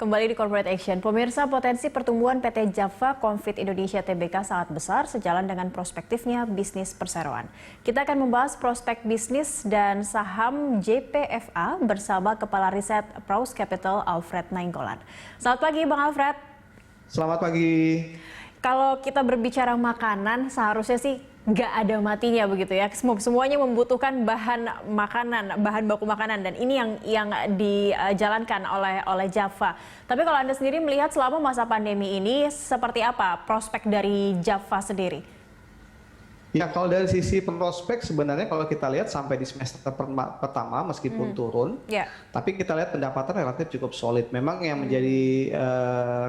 Kembali di Corporate Action, pemirsa, potensi pertumbuhan PT Java Confit Indonesia Tbk sangat besar sejalan dengan prospektifnya bisnis perseroan. Kita akan membahas prospek bisnis dan saham JPFA bersama Kepala Riset Praus Capital Alfred Nainggolan. Selamat pagi Bang Alfred. Selamat pagi. Kalau kita berbicara makanan, seharusnya sih nggak ada matinya begitu ya. Semuanya membutuhkan bahan makanan, bahan baku makanan, dan ini yang dijalankan oleh Java. Tapi kalau Anda sendiri melihat selama masa pandemi ini seperti apa prospek dari Java sendiri? Ya, kalau dari sisi prospek sebenarnya kalau kita lihat sampai di semester pertama meskipun turun, tapi kita lihat pendapatan relatif cukup solid. Memang yang menjadi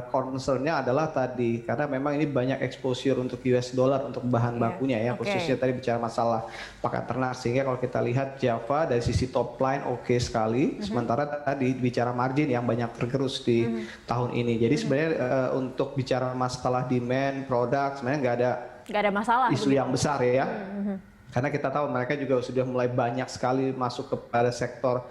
concern-nya adalah tadi, karena memang ini banyak exposure untuk US dollar untuk bahan bakunya ya, khususnya tadi bicara masalah pakan ternak. Sehingga kalau kita lihat Java dari sisi top line oke sekali, sementara tadi bicara margin yang banyak tergerus di tahun ini. Jadi sebenarnya untuk bicara masalah demand, produk, sebenarnya nggak ada masalah isu yang besar ya, karena kita tahu mereka juga sudah mulai banyak sekali masuk kepada sektor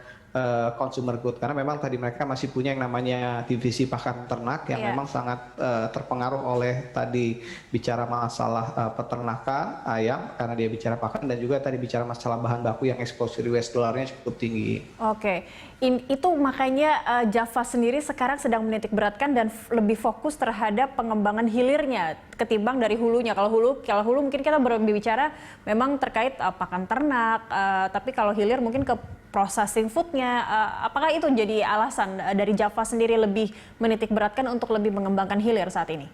consumer good, karena memang tadi mereka masih punya yang namanya divisi pakan ternak yang memang sangat terpengaruh oleh tadi bicara masalah peternakan ayam karena dia bicara pakan, dan juga tadi bicara masalah bahan baku yang exposure US dollarnya cukup tinggi. Oke, itu makanya Java sendiri sekarang sedang menitik beratkan dan lebih fokus terhadap pengembangan hilirnya ketimbang dari hulunya. Kalau hulu mungkin kita berbicara memang terkait pakan ternak, tapi kalau hilir mungkin ke processing foodnya. Apakah itu jadi alasan dari Java sendiri lebih menitik beratkan untuk lebih mengembangkan hilir saat ini?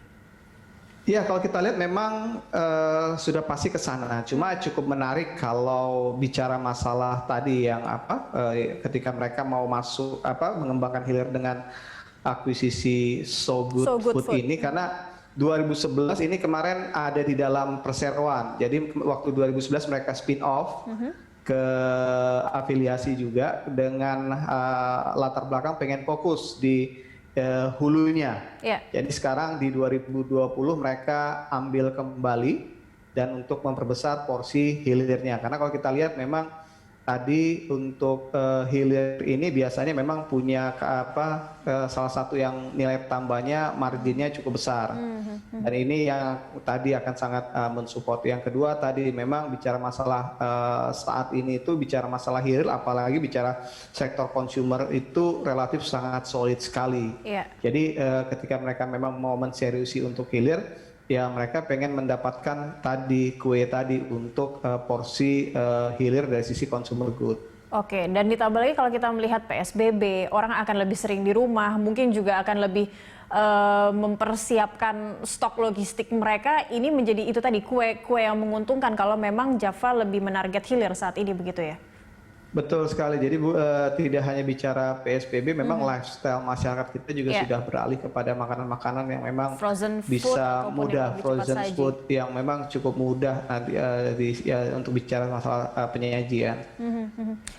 Ya, kalau kita lihat memang sudah pasti ke sana. Cuma cukup menarik kalau bicara masalah tadi yang ketika mereka mau masuk mengembangkan hilir dengan akuisisi So Good Food ini, karena 2011 ini kemarin ada di dalam perseroan. Jadi waktu 2011 mereka spin off ke afiliasi juga dengan latar belakang pengen fokus di hulunya. Jadi sekarang di 2020 mereka ambil kembali dan untuk memperbesar porsi hilirnya. Karena kalau kita lihat memang tadi untuk hilir ini biasanya memang punya salah satu yang nilai tambahnya marginnya cukup besar. Dan ini yang tadi akan sangat mensupport. Yang kedua tadi memang bicara masalah saat ini itu bicara masalah hilir, apalagi bicara sektor consumer itu relatif sangat solid sekali. Jadi ketika mereka memang mau menseriusi untuk hilir, ya mereka pengen mendapatkan tadi kue tadi untuk porsi hilir dari sisi consumer good. Oke, dan ditambah lagi kalau kita melihat PSBB, orang akan lebih sering di rumah, mungkin juga akan lebih mempersiapkan stok logistik mereka. Ini menjadi itu tadi kue yang menguntungkan kalau memang Java lebih menarget hilir saat ini, begitu ya? Betul sekali. Jadi tidak hanya bicara PSBB, memang lifestyle masyarakat kita juga sudah beralih kepada makanan-makanan yang memang bisa mudah, frozen food yang memang cukup mudah nanti untuk bicara masalah penyajian.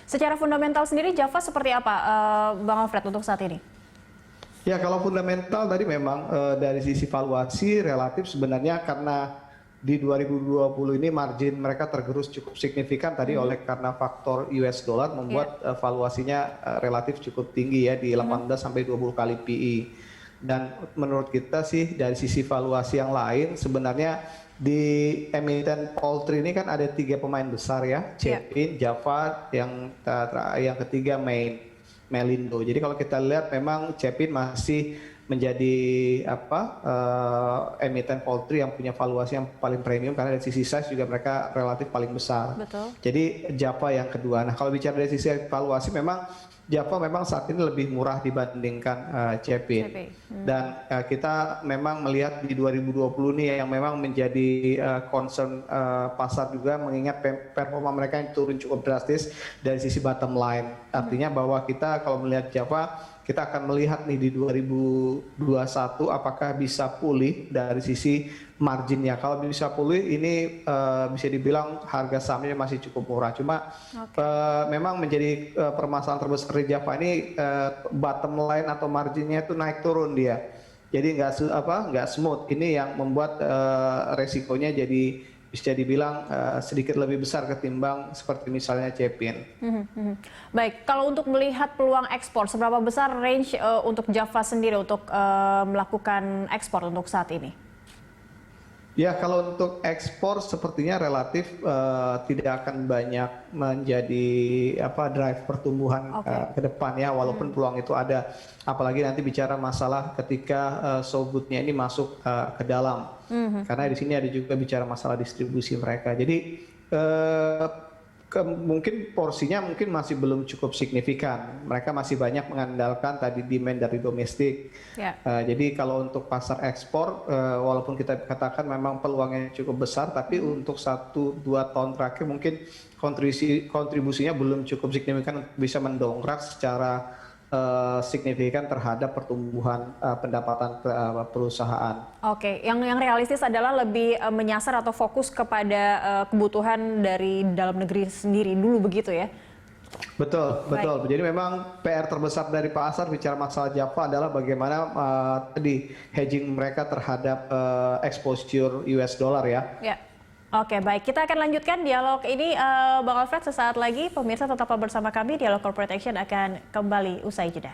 Secara fundamental sendiri Java seperti apa, Bang Alfred, untuk saat ini? Ya, kalau fundamental tadi memang dari sisi valuasi relatif sebenarnya karena di 2020 ini margin mereka tergerus cukup signifikan tadi karena faktor US dollar membuat valuasinya relatif cukup tinggi ya di 18 sampai 20 kali PE. Dan menurut kita sih dari sisi valuasi yang lain sebenarnya di emiten poultry ini kan ada 3 pemain besar ya, Chapin, Java, yang ketiga Melindo. Jadi kalau kita lihat memang Chapin masih menjadi emiten poultry yang punya valuasi yang paling premium karena dari sisi size juga mereka relatif paling besar. Jadi Java yang kedua. Nah, kalau bicara dari sisi valuasi memang Java memang saat ini lebih murah dibandingkan Chapin. Dan kita memang melihat di 2020 nih yang memang menjadi concern pasar juga, mengingat performa mereka yang turun cukup drastis dari sisi bottom line. Artinya bahwa kita kalau melihat Java, kita akan melihat nih di 2021 apakah bisa pulih dari sisi marginnya. Kalau bisa pulih ini bisa dibilang harga sahamnya masih cukup murah. Cuma memang menjadi permasalahan terbesar di Java ini bottom line atau marginnya itu naik turun dia. Jadi nggak smooth. Ini yang membuat resikonya jadi bisa dibilang sedikit lebih besar ketimbang seperti misalnya Cepin. Baik, kalau untuk melihat peluang ekspor, seberapa besar range untuk Java sendiri untuk melakukan ekspor untuk saat ini? Ya, kalau untuk ekspor sepertinya relatif tidak akan banyak menjadi drive pertumbuhan ke depan ya, walaupun peluang itu ada. Apalagi nanti bicara masalah ketika so-good-nya ini masuk ke dalam, karena di sini ada juga bicara masalah distribusi mereka. Jadi mungkin porsinya mungkin masih belum cukup signifikan. Mereka masih banyak mengandalkan tadi demand dari domestik. Jadi kalau untuk pasar ekspor, walaupun kita katakan memang peluangnya cukup besar, tapi untuk 1-2 tahun terakhir mungkin kontribusinya belum cukup signifikan untuk bisa mendongkrak secara signifikan terhadap pertumbuhan pendapatan perusahaan. Oke, yang realistis adalah lebih menyasar atau fokus kepada kebutuhan dari dalam negeri sendiri dulu begitu ya? Betul, betul. Jadi memang PR terbesar dari pasar bicara masalah Java adalah bagaimana tadi hedging mereka terhadap exposure US dollar ya. Ya. Oke, baik. Kita akan lanjutkan dialog ini, Bang Alfred, sesaat lagi. Pemirsa tetaplah bersama kami. Dialog Corporate Action akan kembali usai jeda.